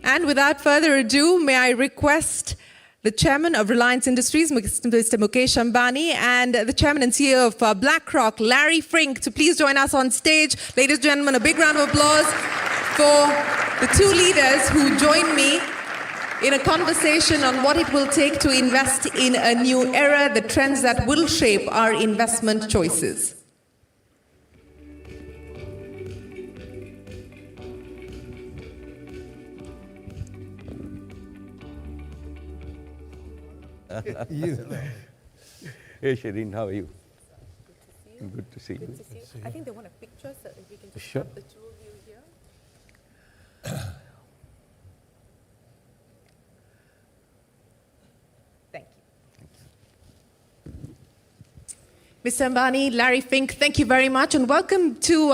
And without further ado, may I request the chairman of Reliance Industries, Mr. Mukesh Ambani, and the chairman and CEO of BlackRock, Larry Fink, to please join us on stage. Ladies and gentlemen, a big round of applause for the two leaders who join me in a conversation on what it will take to invest in a new era, the trends that will shape our investment choices. Hey, Shireen, how are you? Good to see you. Good to see you. I think they want a picture, so if we can just Sure. have the two of you here. Thank you. Mr. Ambani, Larry Fink, thank you very much, and welcome to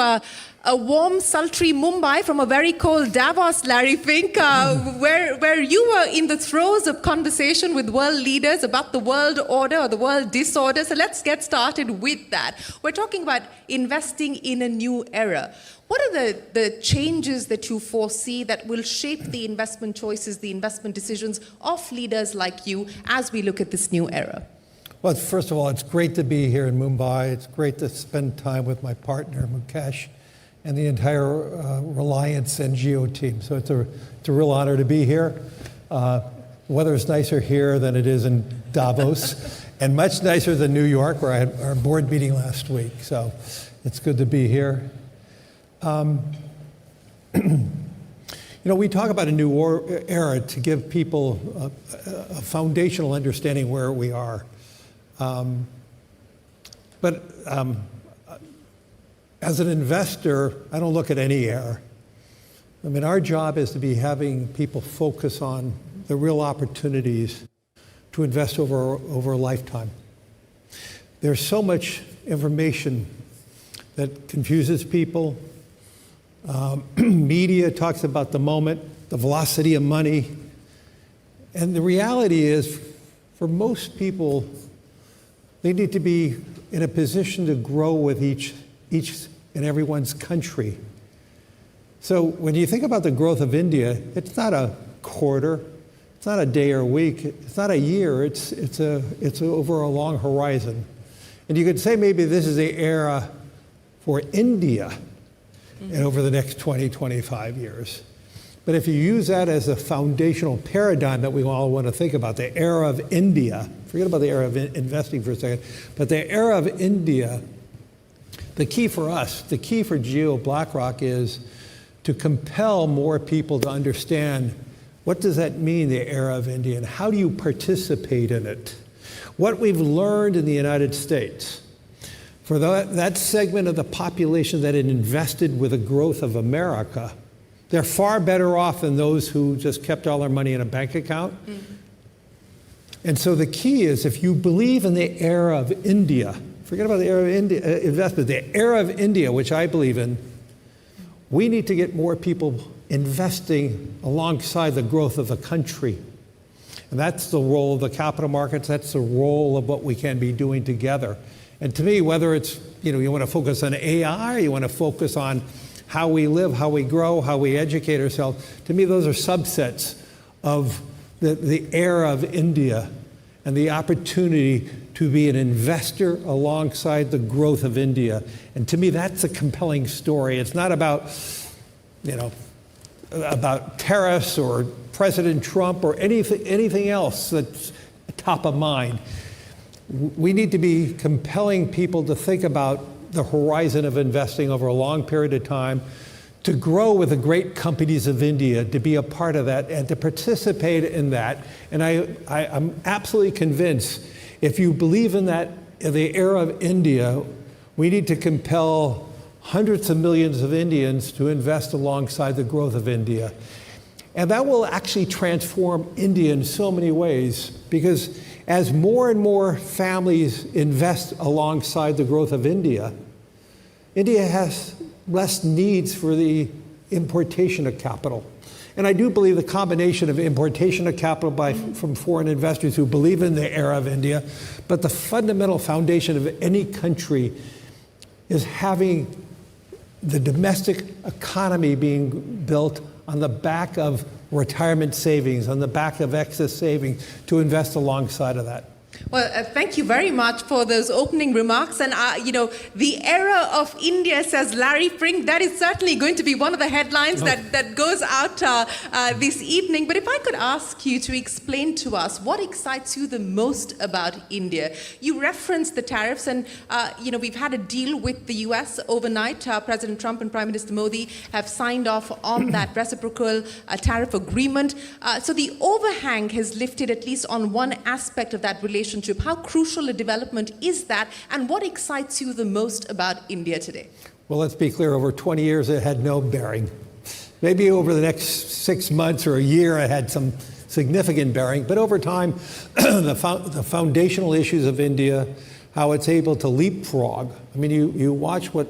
a warm, sultry Mumbai from a very cold Davos, Larry Fink, where you were in the throes of conversation with world leaders about the world order or the world disorder. So let's get started with that. We're talking about investing in a new era. What are the changes that you foresee that will shape the investment choices, the investment decisions of leaders like you as we look at this new era? Well, first of all, it's great to be here in Mumbai. It's great to spend time with my partner, Mukesh, and the entire Reliance NGO team. So it's a real honor to be here. Weather is nicer here than it is in Davos, and much nicer than New York, where I had our board meeting last week. So it's good to be here. You know, we talk about a new era to give people a foundational understanding where we are. As an investor, I don't look at any era. I mean, our job is to be having people focus on the real opportunities to invest over a lifetime. There's so much information that confuses people. Media talks about the moment, the velocity of money. And the reality is, for most people, they need to be in a position to grow with each and everyone's country. So when you think about the growth of India, it's not a quarter, it's not a day or a week, it's not a year, it's over a long horizon. And you could say maybe this is the era for India over the next 20, 25 years. But if you use that as a foundational paradigm that we all want to think about, the era of India, forget about the era of investing for a second, but the era of India, the key for us, the key for BlackRock is to compel more people to understand what does that mean, the era of India, and how do you participate in it? What we've learned in the United States, for that segment of the population that had invested with the growth of America, they're far better off than those who just kept all their money in a bank account. Mm-hmm. And so the key is, if you believe in the era of India, forget about the era of India, investment, the era of India, which I believe in, we need to get more people investing alongside the growth of the country. And that's the role of the capital markets, that's the role of what we can be doing together. And to me, whether it's, you want to focus on AI, you want to focus on how we live, how we grow, how we educate ourselves, to me those are subsets of the era of India and the opportunity to be an investor alongside the growth of India. And to me, that's a compelling story. It's not about, about tariffs or President Trump or anything else that's top of mind. We need to be compelling people to think about the horizon of investing over a long period of time, to grow with the great companies of India, to be a part of that and to participate in that. And I'm absolutely convinced, if you believe in that, in the era of India, we need to compel hundreds of millions of Indians to invest alongside the growth of India. And that will actually transform India in so many ways, because as more and more families invest alongside the growth of India, India has less needs for the importation of capital. And I do believe the combination of importation of capital from foreign investors who believe in the era of India, but the fundamental foundation of any country is having the domestic economy being built on the back of retirement savings, on the back of excess savings, to invest alongside of that. Well, thank you very much for those opening remarks. And, the era of India, says Larry Fink, that is certainly going to be one of the headlines that goes out this evening. But if I could ask you to explain to us what excites you the most about India. You referenced the tariffs, and, we've had a deal with the US overnight. President Trump and Prime Minister Modi have signed off on that reciprocal tariff agreement. So the overhang has lifted at least on one aspect of that relationship. How crucial a development is that, and what excites you the most about India today? Well, let's be clear, over 20 years it had no bearing. Maybe over the next 6 months or a year it had some significant bearing, but over time, the foundational issues of India, how it's able to leapfrog. I mean, you watch what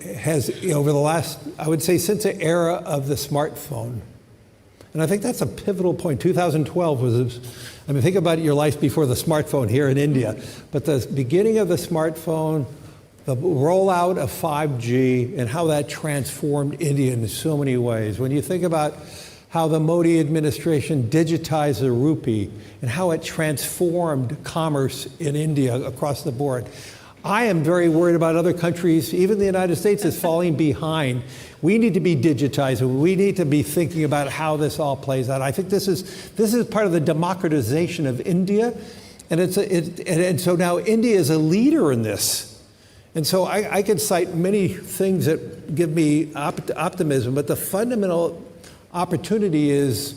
has, over the last, I would say, since the era of the smartphone. And I think that's a pivotal point. 2012 was, think about your life before the smartphone here in India. But the beginning of the smartphone, the rollout of 5G, and how that transformed India in so many ways. When you think about how the Modi administration digitized the rupee and how it transformed commerce in India across the board. I am very worried about other countries, even the United States is falling behind. We need to be digitized. We need to be thinking about how this all plays out. I think this is part of the democratization of India, and so now India is a leader in this. And so I could cite many things that give me optimism, but the fundamental opportunity is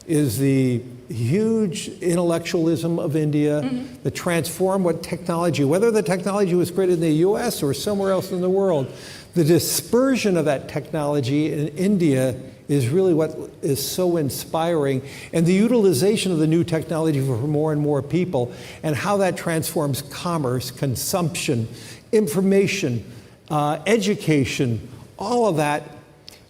the huge intellectualism of India, the transform what technology, whether the technology was created in the US or somewhere else in the world, the dispersion of that technology in India is really what is so inspiring, and the utilization of the new technology for more and more people, and how that transforms commerce, consumption, information, education, all of that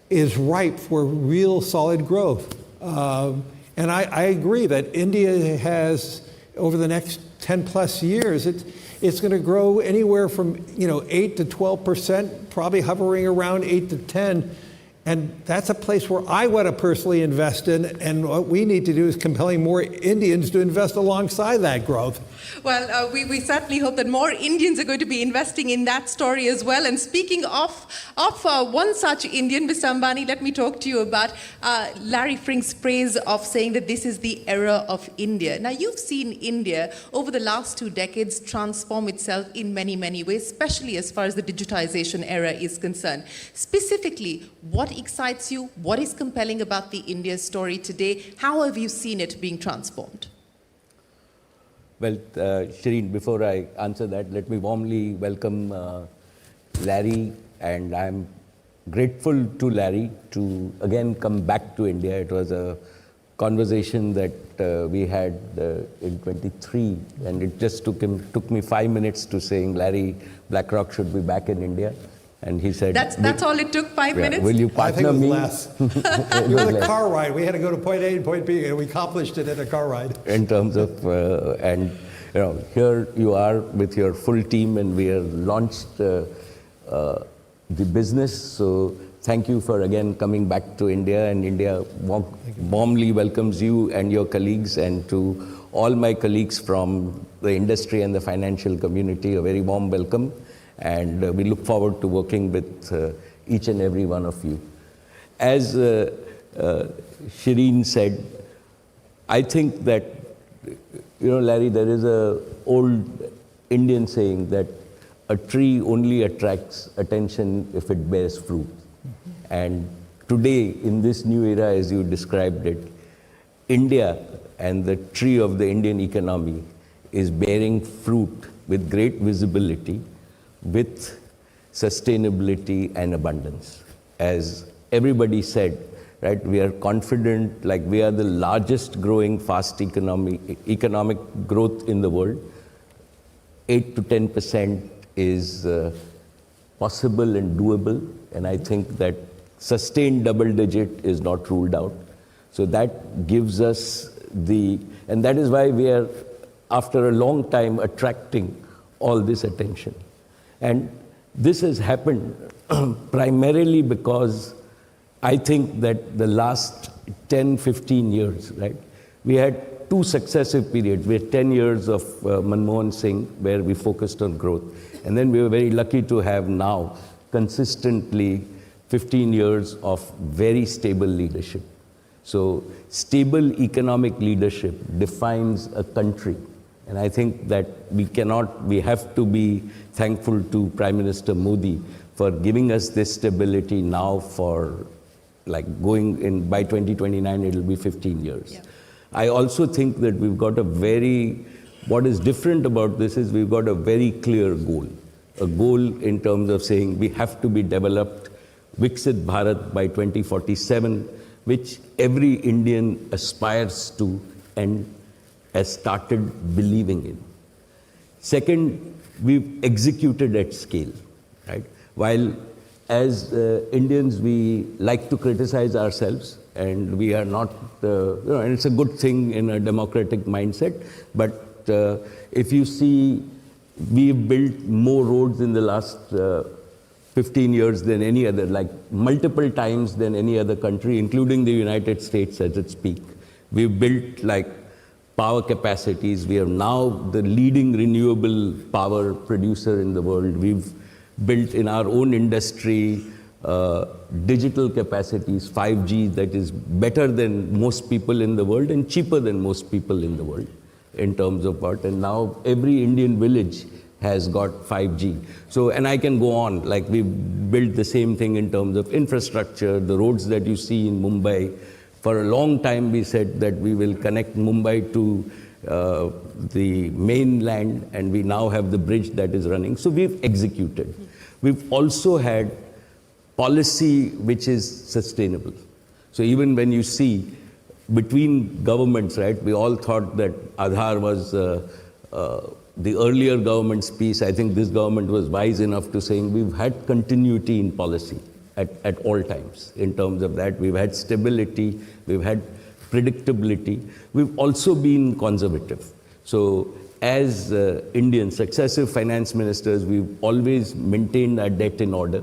is ripe for real solid growth. And I agree that India has, over the next 10 plus years, it's going to grow anywhere from 8 to 12%, probably hovering around 8 to 10. And that's a place where I want to personally invest in, and what we need to do is compelling more Indians to invest alongside that growth. Well, we certainly hope that more Indians are going to be investing in that story as well. And speaking of one such Indian, Mr. Ambani, let me talk to you about Larry Fink's phrase of saying that this is the era of India. Now, you've seen India over the last 2 decades transform itself in many, many ways, especially as far as the digitization era is concerned. Specifically, what excites you? What is compelling about the India story today? How have you seen it being transformed? Well, Shireen, before I answer that, let me warmly welcome Larry, and I'm grateful to Larry to again come back to India. It was a conversation that we had in 23, and it just took me 5 minutes to saying, Larry, BlackRock should be back in India. And he said, that's all it took, 5 minutes? Will you partner me? I think it was less. You had a car ride. We had to go to point A and point B, and we accomplished it in a car ride. In terms of, here you are with your full team, and we have launched the business. So thank you for again coming back to India, and India warmly welcomes you and your colleagues, and to all my colleagues from the industry and the financial community, a very warm welcome. And we look forward to working with each and every one of you. As Shireen said, I think that, Larry, there is an old Indian saying that a tree only attracts attention if it bears fruit. And today, in this new era, as you described it, India and the tree of the Indian economy is bearing fruit with great visibility, with sustainability and abundance. As everybody said, right, we are confident, like we are the largest growing fast economic growth in the world. 8 to 10% is possible and doable, and I think that sustained double digit is not ruled out. So that gives us and that is why we are, after a long time, attracting all this attention. And this has happened primarily because I think that the last 10, 15 years, right, we had two successive periods. We had 10 years of Manmohan Singh, where we focused on growth. And then we were very lucky to have now consistently 15 years of very stable leadership. So stable economic leadership defines a country. And I think that we have to be thankful to Prime Minister Modi for giving us this stability now for like going in, by 2029, it'll be 15 years. Yeah. I also think that we've got what is different about this is we've got a very clear goal. A goal in terms of saying we have to be developed, Viksit Bharat by 2047, which every Indian aspires to and has started believing in. Second, we've executed at scale, right? While as Indians, we like to criticize ourselves, and we are not, and it's a good thing in a democratic mindset, but if you see, we've built more roads in the last 15 years than any other, like multiple times than any other country, including the United States at its peak. We've built like power capacities. We are now the leading renewable power producer in the world. We've built in our own industry digital capacities, 5G, that is better than most people in the world and cheaper than most people in the world in terms of what. And now every Indian village has got 5G. So, and I can go on, like we built the same thing in terms of infrastructure, the roads that you see in Mumbai. For a long time we said that we will connect Mumbai to the mainland, and we now have the bridge that is running. So we've executed. We've also had policy which is sustainable. So even when you see between governments, right, we all thought that Aadhaar was the earlier government's piece. I think this government was wise enough to saying we've had continuity in policy at all times. In terms of that, we've had stability, we've had predictability. We've also been conservative. So as Indian successive finance ministers, we've always maintained our debt in order.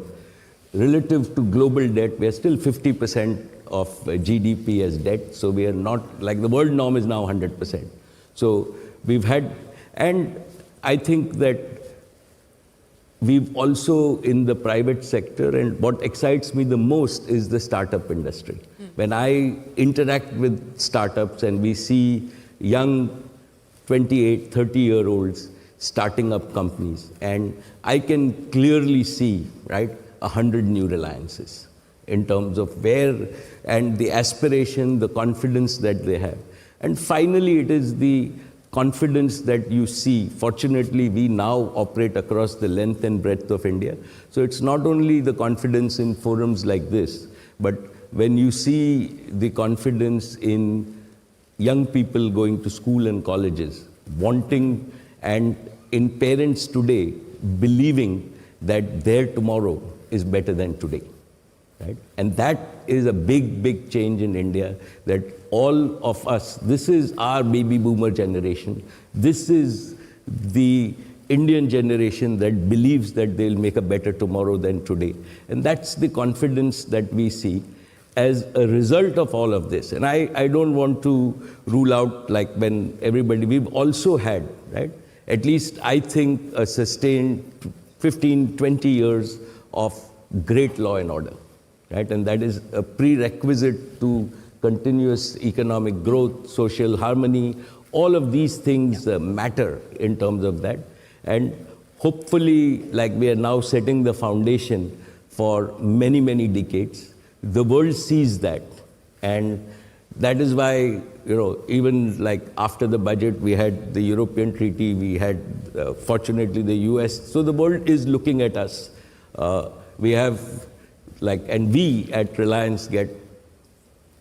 Relative to global debt, we are still 50% of GDP as debt. So we are not, like the world norm is now 100%. So we've had, and I think that we've also in the private sector, and what excites me the most is the startup industry. When I interact with startups and we see young 28, 30-year-olds starting up companies, and I can clearly see, right, 100 new Reliances in terms of where, and the aspiration, the confidence that they have. And finally, it is the confidence that you see. Fortunately, we now operate across the length and breadth of India. So it's not only the confidence in forums like this, but when you see the confidence in young people going to school and colleges, wanting, and in parents today, believing that their tomorrow is better than today, right? And that is a big, big change in India, that all of us, this is our baby boomer generation. This is the Indian generation that believes that they'll make a better tomorrow than today. And that's the confidence that we see as a result of all of this. And I don't want to rule out, like when everybody, we've also had, right, at least I think a sustained 15, 20 years of great law and order, right? And that is a prerequisite to continuous economic growth, social harmony. All of these things matter in terms of that. And hopefully, like we are now setting the foundation for many, many decades. The world sees that. And that is why, even like after the budget, we had the European treaty, we had, fortunately, the US. So the world is looking at us. We have, and we at Reliance get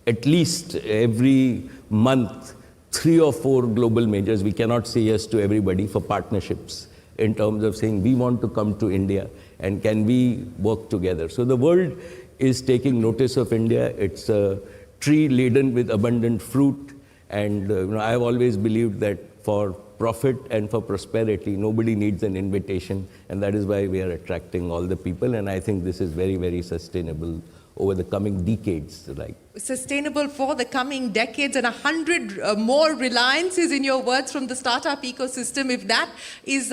at least every month 3 or 4 global majors. We cannot say yes to everybody for partnerships in terms of saying we want to come to India and can we work together. So the world is taking notice of India. It's a tree laden with abundant fruit. And I've always believed that for profit and for prosperity, nobody needs an invitation. And that is why we are attracting all the people. And I think this is very, very sustainable over the coming decades. Like, sustainable for the coming decades, and 100 more Reliances, in your words, from the startup ecosystem. If that is,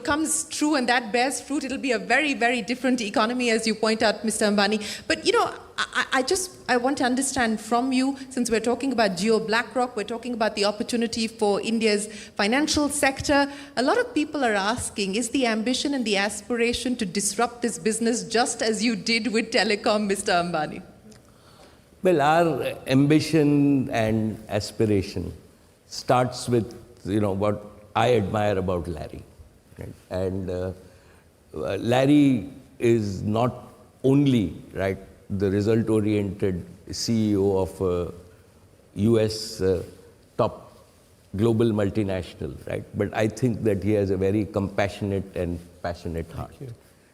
comes true and that bears fruit, it'll be a very, very different economy, as you point out, Mr. Ambani. But, I want to understand from you, since we're talking about BlackRock, we're talking about the opportunity for India's financial sector. A lot of people are asking, is the ambition and the aspiration to disrupt this business just as you did with telecom, Mr. Ambani? well, our ambition and aspiration starts with, what I admire about Larry. Right? And Larry is not only, right, the result-oriented CEO of a US top global multinational, right? But I think that he has a very compassionate and passionate heart.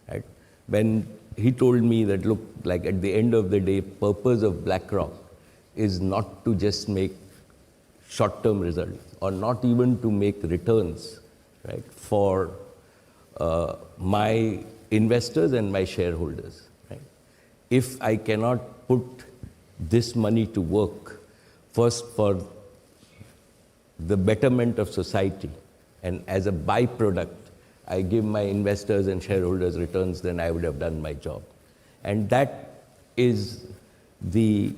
Right? When he told me that, look, like at the end of the day, purpose of BlackRock is not to just make short-term results or not even to make returns, right, for my investors and my shareholders. Right? If I cannot put this money to work, first for the betterment of society, and as a byproduct, I give my investors and shareholders returns, then I would have done my job. And that is the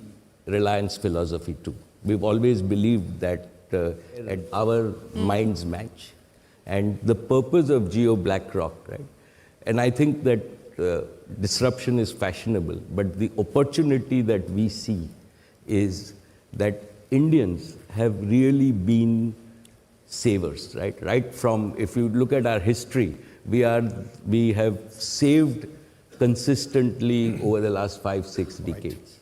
Reliance philosophy too. We've always believed that at our minds match. And the purpose of BlackRock, right? And I think that disruption is fashionable, but the opportunity that we see is that Indians have really been savers, right? Right from, if you look at our history, we have saved consistently over the last 5-6 decades. Right.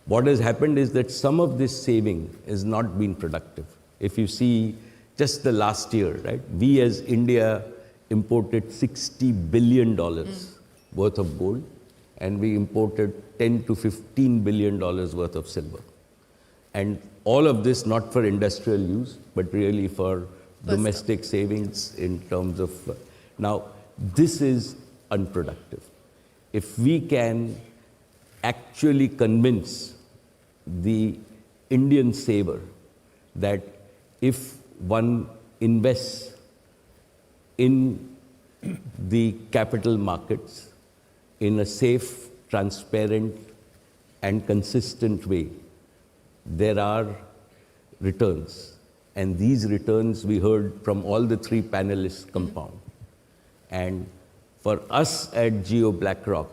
What has happened is that some of this saving has not been productive. If you see just the last year, right, we as India imported $60 billion worth of gold, and we imported $10 to $15 billion worth of silver. And all of this not for industrial use, but really for domestic savings in terms of... Now, this is unproductive. If we can actually convince the Indian saver that if one invests in the capital markets in a safe, transparent, and consistent way, there are returns. And these returns, we heard from all the three panelists, compound. And for us at BlackRock,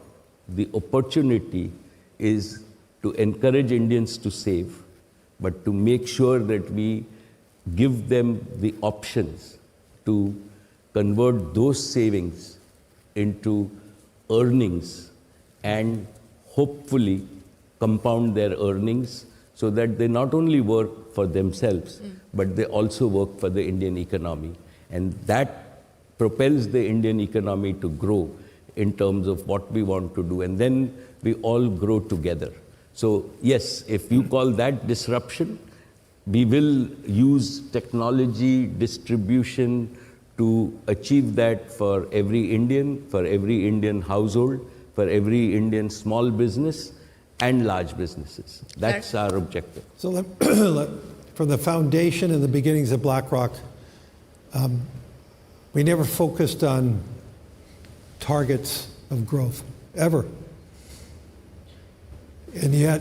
the opportunity is to encourage Indians to save, but to make sure that we give them the options to convert those savings into earnings and hopefully compound their earnings so that they not only work for themselves, but they also work for the Indian economy. And that propels the Indian economy to grow in terms of what we want to do. And then we all grow together. So yes, if you call that disruption, we will use technology, distribution to achieve that for every Indian household, for every Indian small business and large businesses. That's our objective. So from the foundation and the beginnings of BlackRock, we never focused on targets of growth, ever. And yet,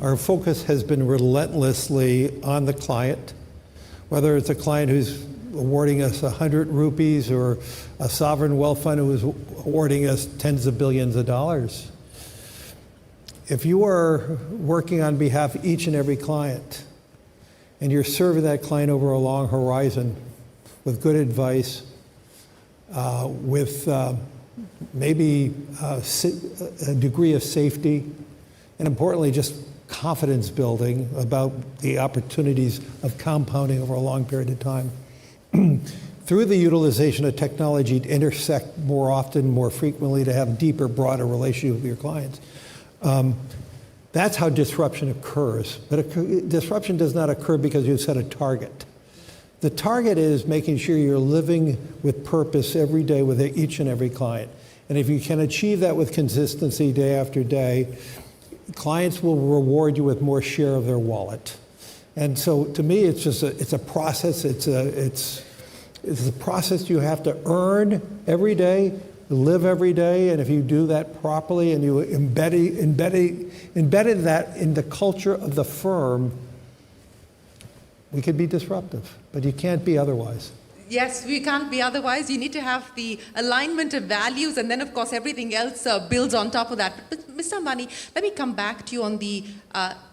our focus has been relentlessly on the client, whether it's a client who's awarding us 100 rupees or a sovereign wealth fund who is awarding us tens of billions of dollars. If you are working on behalf of each and every client, and you're serving that client over a long horizon with good advice, with maybe a degree of safety, and importantly, just confidence building about the opportunities of compounding over a long period of time. Through the utilization of technology to intersect more often, more frequently, to have deeper, broader relationship with your clients. That's how disruption occurs. But disruption does not occur because you set a target. The target is making sure you're living with purpose every day with each and every client. And if you can achieve that with consistency day after day, clients will reward you with more share of their wallet. And so to me, it's just it's a process. It's a process you have to earn every day, live every day. And if you do that properly and you embedded that in the culture of the firm, we could be disruptive, but you can't be otherwise. Yes, we can't be otherwise. You need to have the alignment of values, and then, of course, everything else builds on top of that. But, Mr. Ambani, let me come back to you on the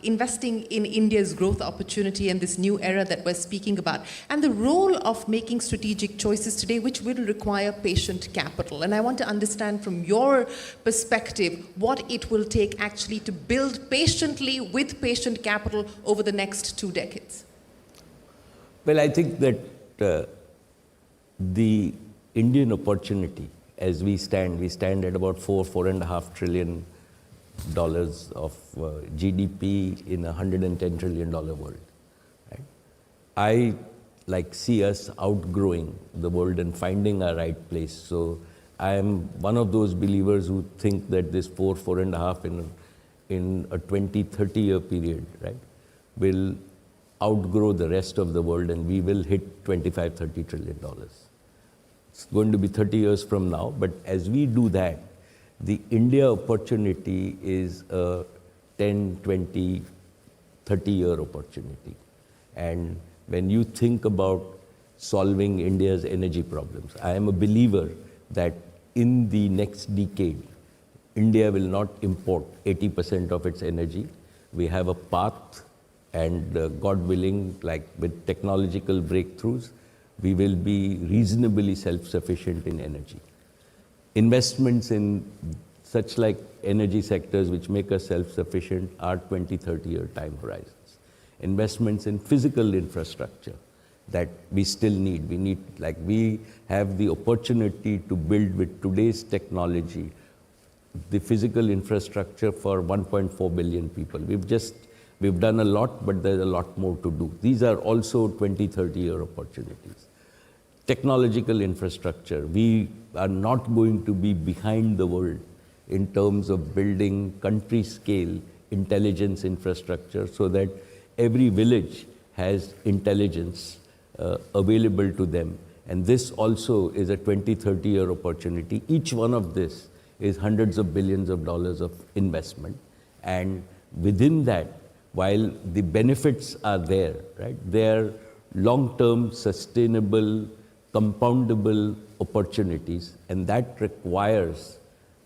investing in India's growth opportunity and this new era that we're speaking about, and the role of making strategic choices today, which will require patient capital. And I want to understand from your perspective what it will take actually to build patiently with patient capital over the next 2 decades. Well, I think that the Indian opportunity, as we stand at about $4.5 trillion of GDP in a $110 trillion world. Right? I see us outgrowing the world and finding our right place. So I am one of those believers who think that this 4.5 in a 20, 30-year period, right, will outgrow the rest of the world, and we will hit $25, $30 trillion. It's going to be 30 years from now, but as we do that, the India opportunity is a 10, 20, 30-year opportunity. And when you think about solving India's energy problems, I am a believer that in the next decade, India will not import 80% of its energy. We have a path, and God willing, with technological breakthroughs, we will be reasonably self-sufficient in energy. Investments in such energy sectors which make us self-sufficient are 20, 30-year time horizons. Investments in physical infrastructure that we still need. We have the opportunity to build with today's technology the physical infrastructure for 1.4 billion people. We've done a lot, but there's a lot more to do. These are also 20, 30-year opportunities. Technological infrastructure, we are not going to be behind the world in terms of building country-scale intelligence infrastructure so that every village has intelligence available to them. And this also is a 20, 30-year opportunity. Each one of this is hundreds of billions of dollars of investment. And within that, while the benefits are there, right, they're long-term, sustainable, compoundable opportunities, and that requires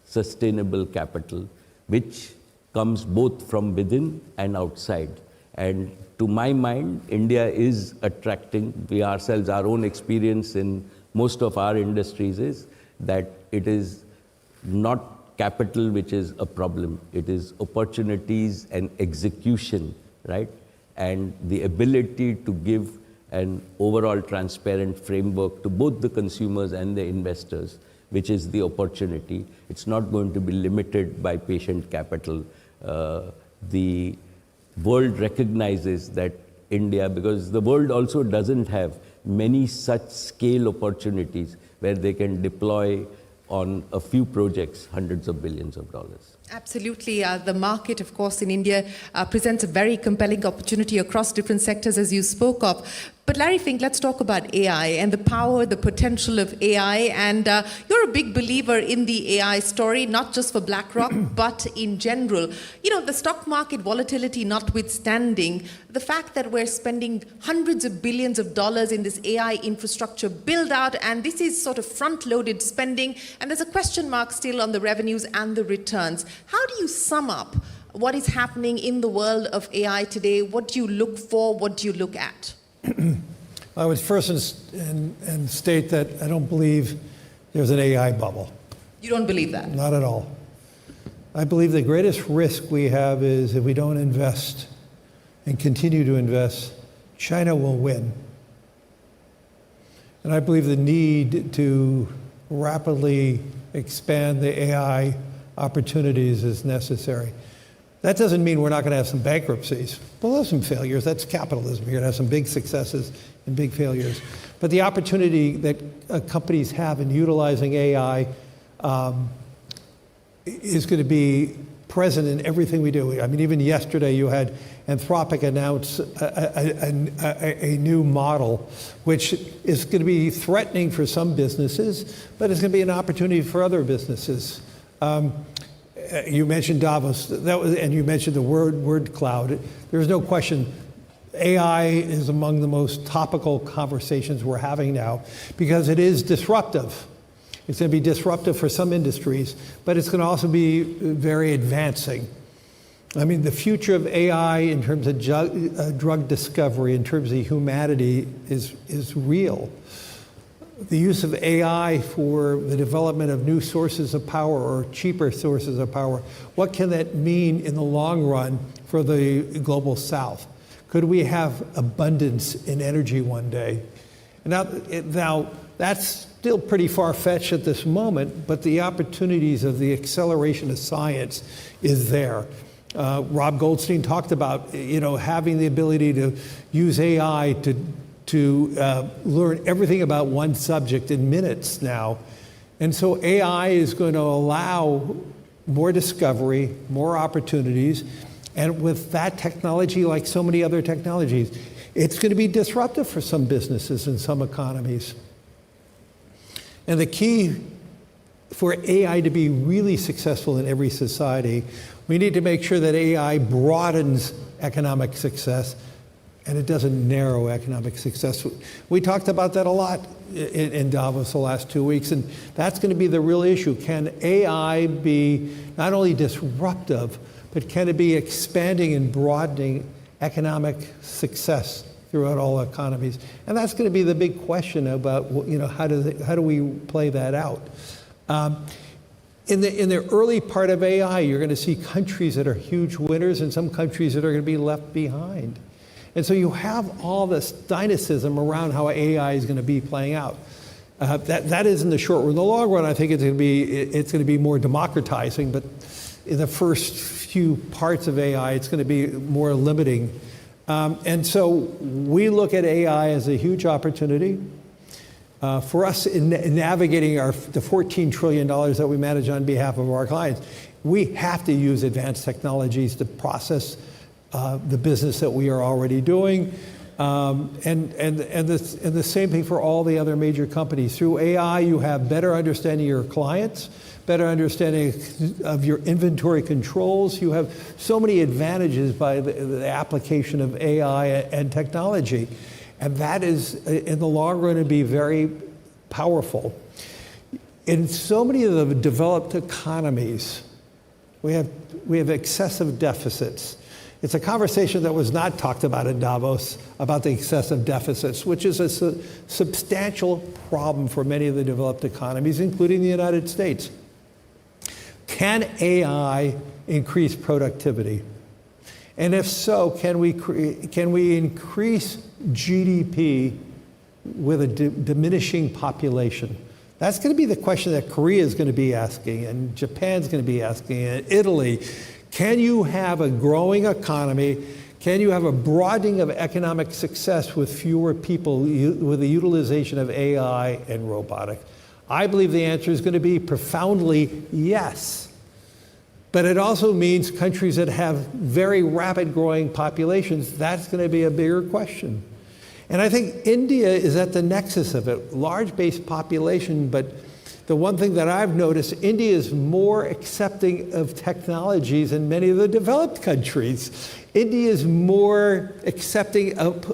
sustainable capital, which comes both from within and outside. And to my mind, India is attracting, we ourselves, our own experience in most of our industries is that it is not capital which is a problem. It is opportunities and execution, right? And the ability to give an overall transparent framework to both the consumers and the investors, which is the opportunity. It's not going to be limited by patient capital. The world recognizes that India, because the world also doesn't have many such scale opportunities where they can deploy on a few projects hundreds of billions of dollars. Absolutely. The market, of course, in India presents a very compelling opportunity across different sectors, as you spoke of. But Larry Fink, let's talk about AI and the power, the potential of AI. And you're a big believer in the AI story, not just for BlackRock, but in general. You know, the stock market volatility notwithstanding, the fact that we're spending hundreds of billions of dollars in this AI infrastructure build out, and this is sort of front-loaded spending, and there's a question mark still on the revenues and the returns. How do you sum up what is happening in the world of AI today? What do you look for? What do you look at? I would first and state that I don't believe there's an AI bubble. You don't believe that? Not at all. I believe the greatest risk we have is if we don't invest and continue to invest, China will win. And I believe the need to rapidly expand the AI opportunities is necessary. That doesn't mean we're not going to have some bankruptcies. We'll have some failures. That's capitalism. You're going to have some big successes and big failures. But the opportunity that companies have in utilizing AI is going to be present in everything we do. I mean, even yesterday you had Anthropic announce a new model, which is going to be threatening for some businesses, but it's going to be an opportunity for other businesses. You mentioned Davos, and you mentioned the word cloud. There's no question AI is among the most topical conversations we're having now because it is disruptive. It's going to be disruptive for some industries, but it's going to also be very advancing. I mean, the future of AI in terms of drug discovery, in terms of humanity, is real. The use of AI for the development of new sources of power or cheaper sources of power, what can that mean in the long run for the global South? Could we have abundance in energy one day? Now that's still pretty far-fetched at this moment, but the opportunities of the acceleration of science is there. Rob Goldstein talked about, having the ability to use AI to learn everything about one subject in minutes now. And so AI is going to allow more discovery, more opportunities, and with that technology, like so many other technologies, it's going to be disruptive for some businesses and some economies. And the key for AI to be really successful in every society, we need to make sure that AI broadens economic success and it doesn't narrow economic success. We talked about that a lot in Davos the last 2 weeks, and that's going to be the real issue. Can AI be not only disruptive, but can it be expanding and broadening economic success throughout all economies? And that's going to be the big question about, how do we play that out? In the early part of AI, you're going to see countries that are huge winners and some countries that are going to be left behind. And so you have all this dynamism around how AI is going to be playing out. That is in the short run. In the long run, I think it's going to be more democratizing, but in the first few parts of AI, it's going to be more limiting. And so we look at AI as a huge opportunity. For us in navigating the $14 trillion that we manage on behalf of our clients, we have to use advanced technologies to process the business that we are already doing. And the same thing for all the other major companies. Through AI, you have better understanding of your clients, better understanding of your inventory controls. You have so many advantages by the application of AI and technology. And that is, in the long run, to be very powerful. In so many of the developed economies, we have excessive deficits. It's a conversation that was not talked about in Davos, about the excessive deficits, which is a substantial problem for many of the developed economies, including the United States. Can AI increase productivity? And if so, can we increase GDP with a diminishing population? That's going to be the question that Korea is going to be asking, and Japan's going to be asking, and Italy. Can you have a growing economy? Can you have a broadening of economic success with fewer people, with the utilization of AI and robotics? I believe the answer is going to be profoundly yes. But it also means countries that have very rapid growing populations, that's going to be a bigger question. And I think India is at the nexus of it, large base population, but the one thing that I've noticed, India is more accepting of technologies than many of the developed countries. India is more accepting of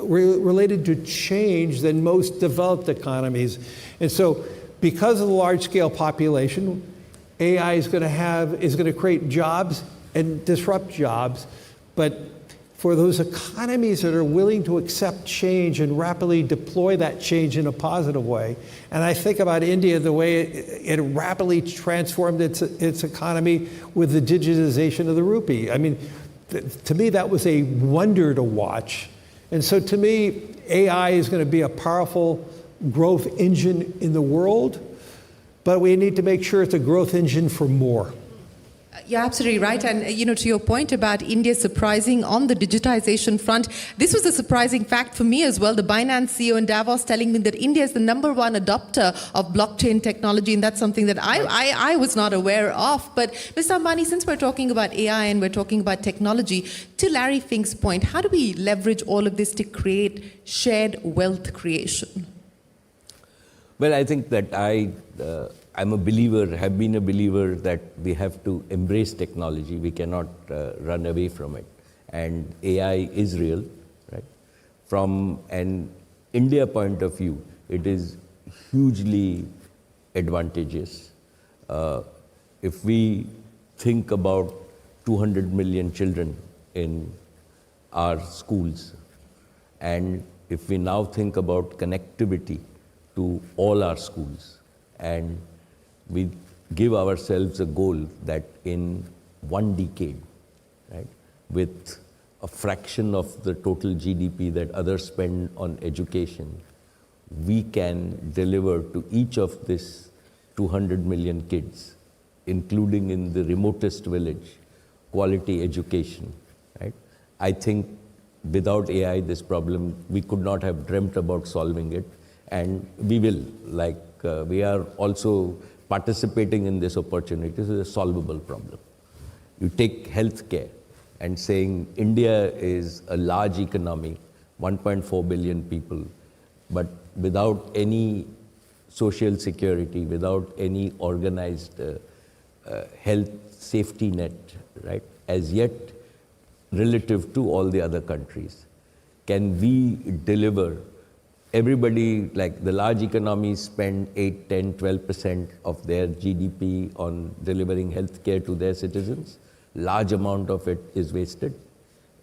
related to change than most developed economies. And so because of the large scale population, AI is going to create jobs and disrupt jobs, but for those economies that are willing to accept change and rapidly deploy that change in a positive way. And I think about India, the way it rapidly transformed its economy with the digitization of the rupee. I mean, to me, that was a wonder to watch. And so to me, AI is going to be a powerful growth engine in the world, but we need to make sure it's a growth engine for more. You're absolutely right. And, to your point about India surprising on the digitization front, this was a surprising fact for me as well. The Binance CEO in Davos telling me that India is the #1 adopter of blockchain technology. And that's something that I was not aware of. But Mr. Ambani, since we're talking about AI and we're talking about technology, to Larry Fink's point, how do we leverage all of this to create shared wealth creation? Well, I think that I'm a believer, have been a believer that we have to embrace technology. We cannot run away from it. And AI is real, right? From an India point of view, it is hugely advantageous. If we think about 200 million children in our schools, and if we now think about connectivity to all our schools, and we give ourselves a goal that in 1 decade, right, with a fraction of the total GDP that others spend on education, we can deliver to each of these 200 million kids, including in the remotest village, quality education, right? I think without AI, this problem, we could not have dreamt about solving it, and we will. We are also participating in this opportunity. This is a solvable problem. You take healthcare and saying India is a large economy, 1.4 billion people, but without any social security, without any organized health safety net, right, as yet relative to all the other countries. Can we deliver? Everybody, like the large economies, spend 8, 10, 12% of their GDP on delivering healthcare to their citizens. Large amount of it is wasted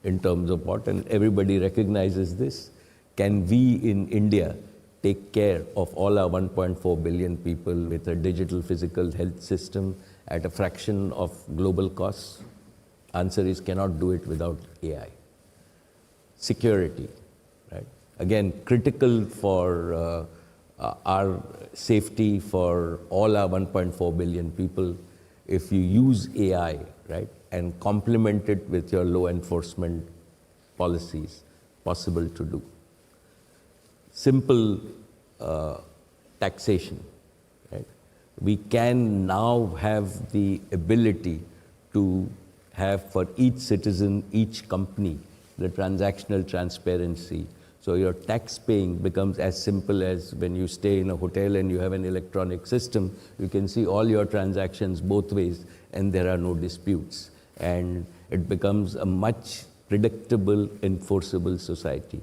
in terms of what, and everybody recognizes this. Can we in India take care of all our 1.4 billion people with a digital physical health system at a fraction of global costs? Answer is cannot do it without AI. Security. Again, critical for our safety for all our 1.4 billion people. If you use AI, right, and complement it with your law enforcement policies, possible to do. Simple taxation, right? We can now have the ability to have for each citizen, each company, the transactional transparency. So your tax paying becomes as simple as when you stay in a hotel and you have an electronic system, you can see all your transactions both ways and there are no disputes. And it becomes a much predictable, enforceable society.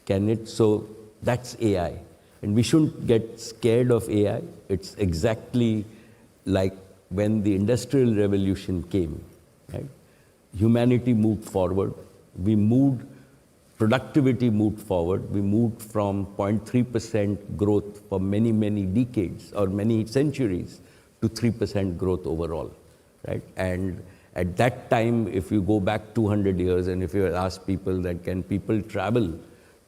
Can it? So that's AI. And we shouldn't get scared of AI. It's exactly like when the Industrial Revolution came, right? Humanity moved forward. Productivity moved forward. We moved from 0.3% growth for many, many decades or many centuries to 3% growth overall, right? And at that time, if you go back 200 years and if you ask people that can people travel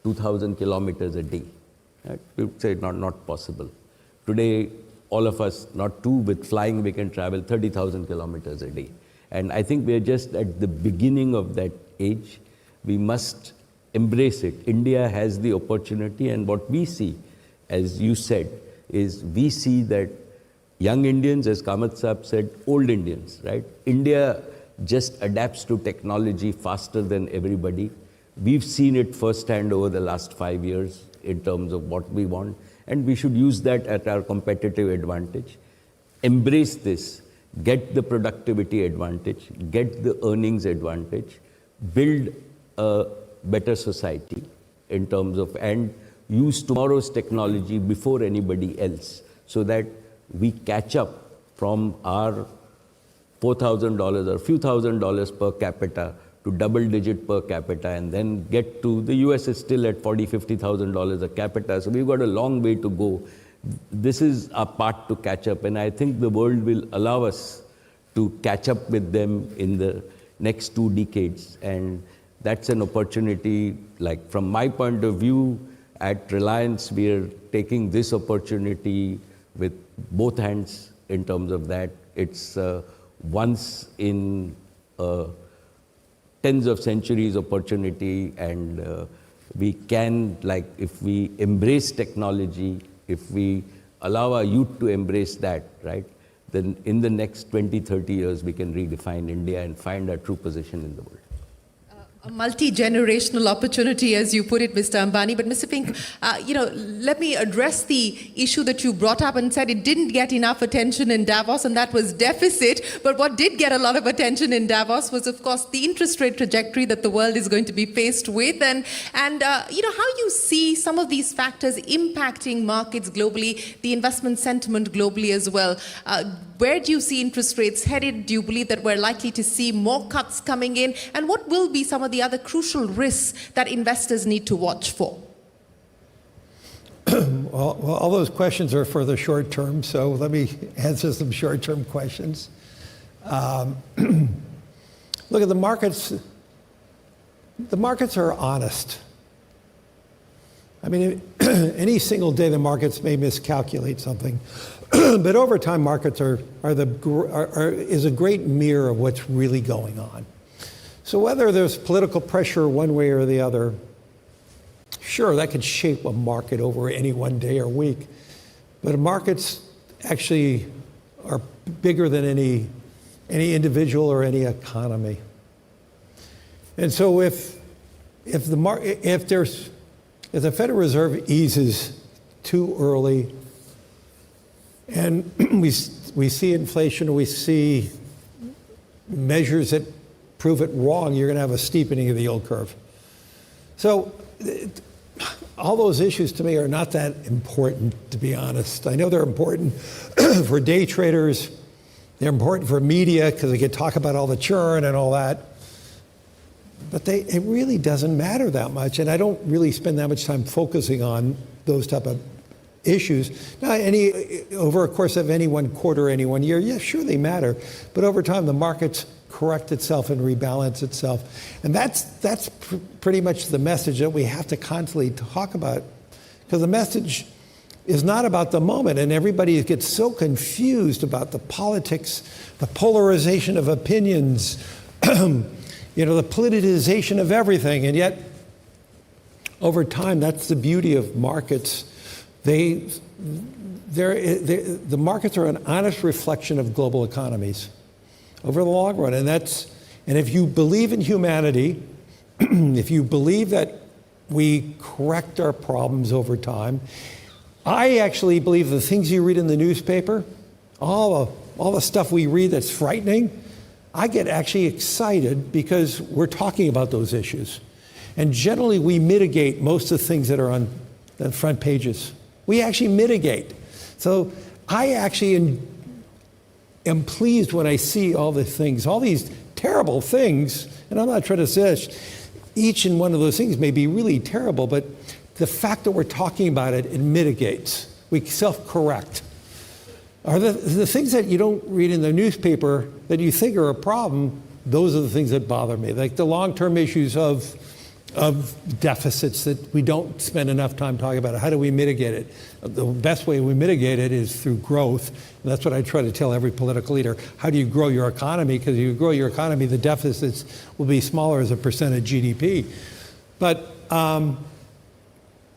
2,000 kilometers a day, right? We would say not possible. Today, all of us, not two, with flying, we can travel 30,000 kilometers a day. And I think we're just at the beginning of that age. We must embrace it. India has the opportunity, and what we see, as you said, is we see that young Indians, as Kamath Saab said, old Indians, right? India just adapts to technology faster than everybody. We've seen it firsthand over the last 5 years in terms of what we want, and we should use that at our competitive advantage. Embrace this, get the productivity advantage, get the earnings advantage, build a better society in terms of, and use tomorrow's technology before anybody else so that we catch up from our $4,000 or few $1,000s per capita to double-digit per capita, and then get to, the US is still at $40,000, $50,000 a capita, so we've got a long way to go. This is our part to catch up, and I think the world will allow us to catch up with them in the next 2 decades, and that's an opportunity. Like from my point of view, at Reliance, we are taking this opportunity with both hands in terms of that. It's once in tens of centuries opportunity, and we can, like, if we embrace technology, if we allow our youth to embrace that, right, then in the next 20, 30 years, we can redefine India and find our true position in the world. A multi-generational opportunity, as you put it, Mr. Ambani. But Mr. Fink, let me address the issue that you brought up and said it didn't get enough attention in Davos, and that was deficit. But what did get a lot of attention in Davos was, of course, the interest rate trajectory that the world is going to be faced with, and how you see some of these factors impacting markets globally, the investment sentiment globally as well. Where do you see interest rates headed? Do you believe that we're likely to see more cuts coming in? And what will be some of the other crucial risks that investors need to watch for? Well, all those questions are for the short term, so let me answer some short-term questions. Look at the markets. The markets are honest. I mean, any single day the markets may miscalculate something, but over time markets is a great mirror of what's really going on. So whether there's political pressure one way or the other, sure, that could shape a market over any one day or week, but markets actually are bigger than any individual or any economy. And so if the Federal Reserve eases too early, and we see inflation, we see measures that prove it wrong, you're going to have a steepening of the yield curve. So all those issues to me are not that important, to be honest. I know they're important for day traders. They're important for media because they can talk about all the churn and all that. But it really doesn't matter that much, and I don't really spend that much time focusing on those type of issues. Now, over a course of any one quarter, any one year, yeah, sure, they matter. But over time, the markets correct itself and rebalance itself. And that's pretty much the message that we have to constantly talk about. Because the message is not about the moment, and everybody gets so confused about the politics, the polarization of opinions, the politicization of everything. And yet, over time, that's the beauty of markets. The markets are an honest reflection of global economies over the long run. And if you believe in humanity, if you believe that we correct our problems over time, I actually believe the things you read in the newspaper, all the stuff we read that's frightening, I get actually excited because we're talking about those issues. And generally we mitigate most of the things that are on the front pages. We actually mitigate. So I actually am pleased when I see all the things, all these terrible things, and I'm not trying to say each and one of those things may be really terrible, but the fact that we're talking about it, it mitigates. We self-correct. Are the things that you don't read in the newspaper that you think are a problem, those are the things that bother me. Like the long-term issues of deficits that we don't spend enough time talking about. How do we mitigate it? The best way we mitigate it is through growth. And that's what I try to tell every political leader. How do you grow your economy? Because if you grow your economy, the deficits will be smaller as a percent of GDP. But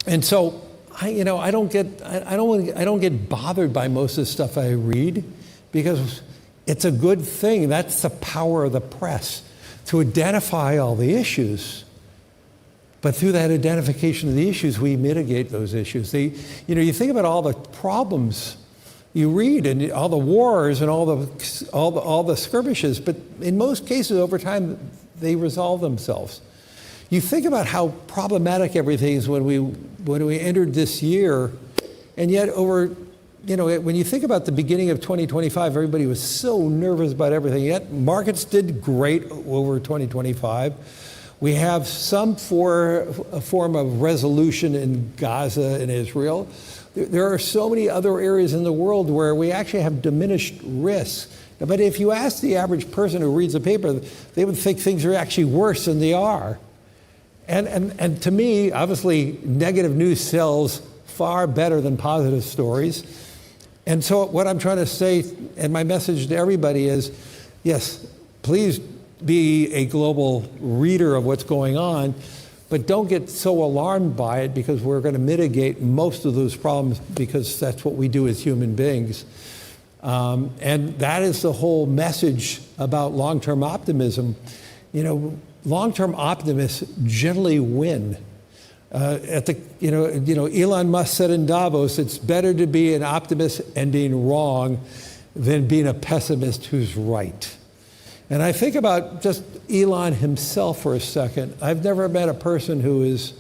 and so I don't get bothered by most of the stuff I read because it's a good thing. That's the power of the press to identify all the issues. But through that identification of the issues, we mitigate those issues. You think about all the problems you read and all the wars and all the skirmishes, but in most cases over time they resolve themselves. You think about how problematic everything is when we entered this year, and yet when you think about the beginning of 2025, everybody was so nervous about everything. Yet markets did great over 2025. We have some form of resolution in Gaza and Israel. There are so many other areas in the world where we actually have diminished risk. But if you ask the average person who reads a paper, they would think things are actually worse than they are. And to me, obviously, negative news sells far better than positive stories. And so what I'm trying to say, and my message to everybody is, yes, please be a global reader of what's going on, but don't get so alarmed by it, because we're going to mitigate most of those problems, because that's what we do as human beings. And that is the whole message about long-term optimism. You know, long-term optimists generally win. Elon Musk said in Davos, it's better to be an optimist and being wrong than being a pessimist who's right. And I think about just Elon himself for a second. I've never met a person who is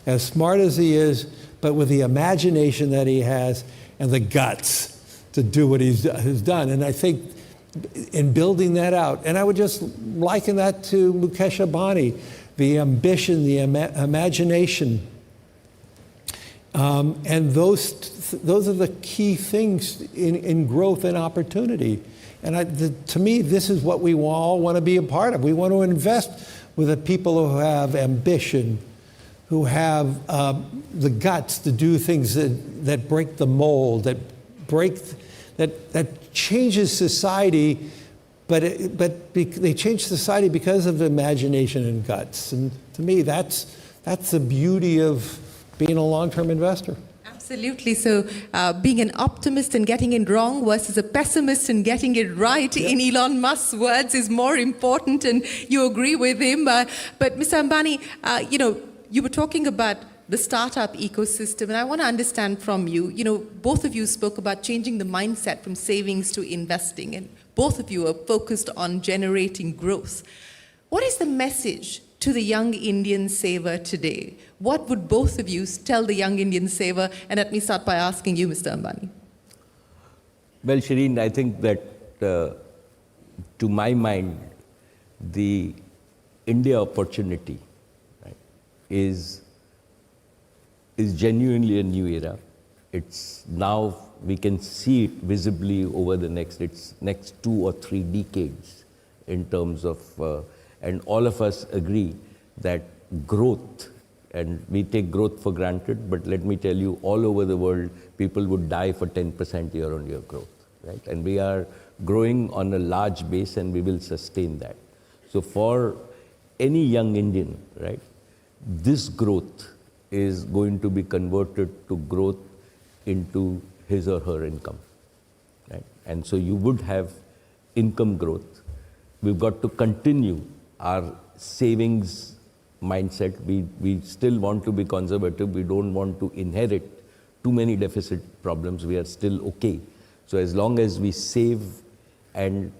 as smart as he is, but with the imagination that he has and the guts to do what he's done. And I think in building that out, and I would just liken that to Mukesh Ambani, the ambition, the imagination. And those are the key things in growth and opportunity. And to me, this is what we all want to be a part of. We want to invest with the people who have ambition, who have the guts to do things that break the mold, that changes society, but they change society because of imagination and guts. And to me, that's the beauty of being a long-term investor. Absolutely. So being an optimist and getting it wrong versus a pessimist and getting it right, yep, in Elon Musk's words, is more important, and you agree with him. But Mr. Ambani, you were talking about the startup ecosystem, and I want to understand from you, both of you spoke about changing the mindset from savings to investing, and both of you are focused on generating growth. What is the message to the young Indian saver today? What would both of you tell the young Indian saver? And let me start by asking you, Mr. Ambani. Well, Shireen, I think that to my mind, the India opportunity, right, is genuinely a new era. It's now, we can see it visibly over the next 2 or 3 decades in terms of, and all of us agree that growth, and we take growth for granted, but let me tell you, all over the world, people would die for 10% year-on-year growth, right? And we are growing on a large base, and we will sustain that. So for any young Indian, right, this growth is going to be converted to growth into his or her income, right? And so you would have income growth. We've got to continue our savings mindset. We still want to be conservative. We don't want to inherit too many deficit problems. We are still okay. So as long as we save, and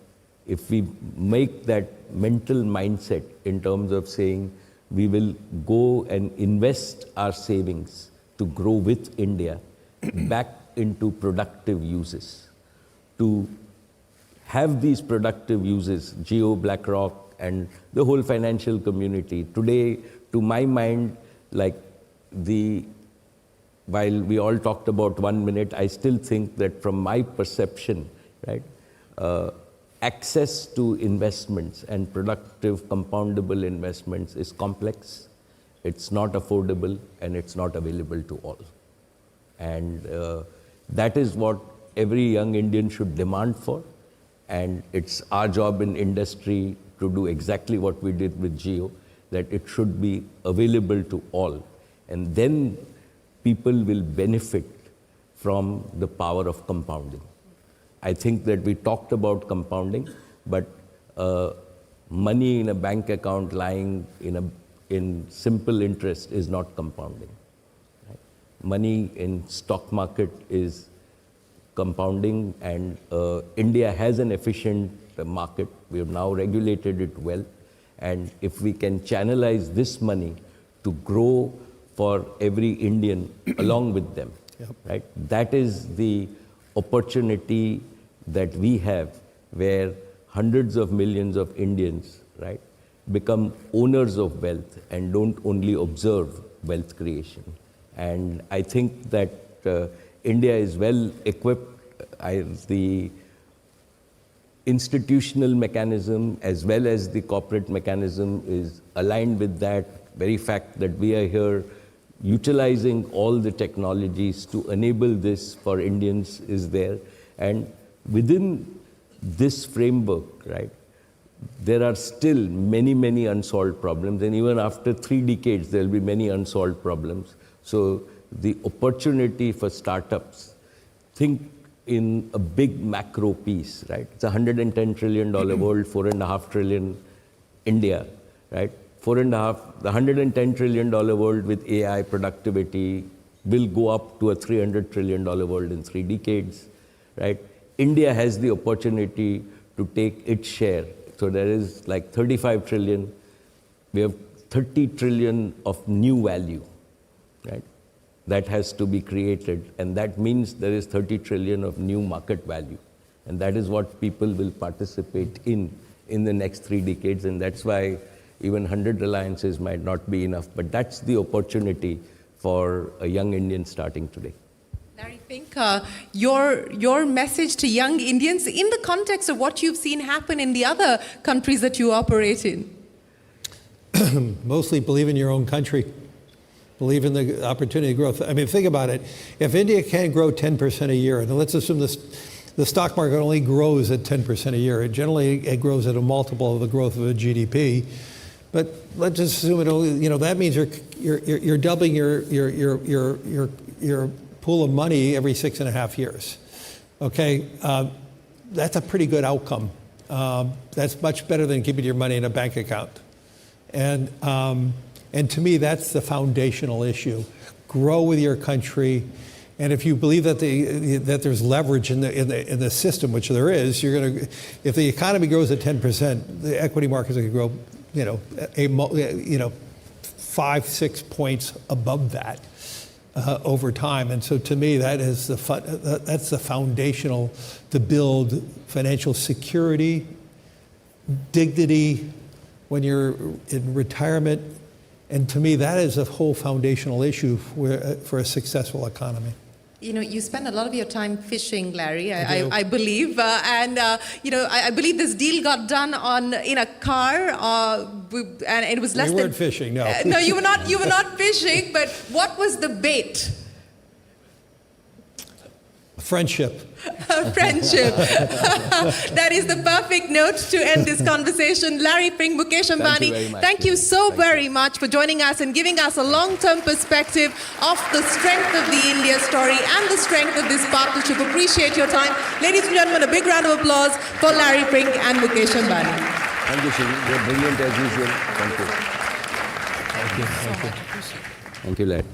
if we make that mental mindset in terms of saying we will go and invest our savings to grow with India back into productive uses, to have these productive uses, Jio, BlackRock, and the whole financial community. Today, to my mind, while we all talked about 1 minute, I still think that from my perception, right, access to investments and productive compoundable investments is complex, it's not affordable, and it's not available to all. And that is what every young Indian should demand for. And it's our job in industry to do exactly what we did with Jio, that it should be available to all. And then people will benefit from the power of compounding. I think that we talked about compounding, but money in a bank account lying in simple interest is not compounding. Right? Money in stock market is compounding, and India has an efficient market. We have now regulated it well, and if we can channelize this money to grow for every Indian along with them, yep, right? That is the opportunity that we have, where hundreds of millions of Indians, right, become owners of wealth and don't only observe wealth creation. And I think that India is well equipped. The institutional mechanism as well as the corporate mechanism is aligned with that. Very fact that we are here utilizing all the technologies to enable this for Indians is there. And within this framework, right, there are still many, many unsolved problems, and even after 3 decades, there will be many unsolved problems. So the opportunity for startups, think in a big macro piece, right? It's a $110 trillion world, 4.5 trillion India, right? The $110 trillion world with AI productivity will go up to a $300 trillion world in 3 decades, right? India has the opportunity to take its share. So there is like 35 trillion. We have 30 trillion of new value, right? That has to be created. And that means there is 30 trillion of new market value. And that is what people will participate in the next 3 decades. And that's why even 100 Reliances might not be enough. But that's the opportunity for a young Indian starting today. Larry Fink, your message to young Indians in the context of what you've seen happen in the other countries that you operate in? Mostly believe in your own country. Believe in the opportunity growth. I mean, think about it. If India can grow 10% a year, and let's assume the stock market only grows at 10% a year, it grows at a multiple of the growth of a GDP. But let's just assume it only, that means you're doubling your pool of money every 6.5 years. Okay, that's a pretty good outcome. That's much better than keeping your money in a bank account. And to me, that's the foundational issue. Grow with your country, and if you believe that there's leverage in the system, which there is, if the economy grows at 10%, the equity markets are going to grow, 5-6 points above that over time. And so, to me, that's the foundational to build financial security, dignity when you're in retirement. And to me, that is a whole foundational issue for a successful economy. You spend a lot of your time fishing, Larry, I believe. I believe this deal got done in a car, and it was less than... We weren't fishing, no. No, you were not fishing, but what was the bait? Friendship. Friendship. That is the perfect note to end this conversation. Larry Fink, Mukesh Ambani, thank you so very much for joining us and giving us a long-term perspective of the strength of the India story and the strength of this partnership. Appreciate your time. Ladies and gentlemen, a big round of applause for Larry Fink and Mukesh Ambani. Thank you, Shivi. You're brilliant as usual. Thank you. Thank you. Thank you, Larry.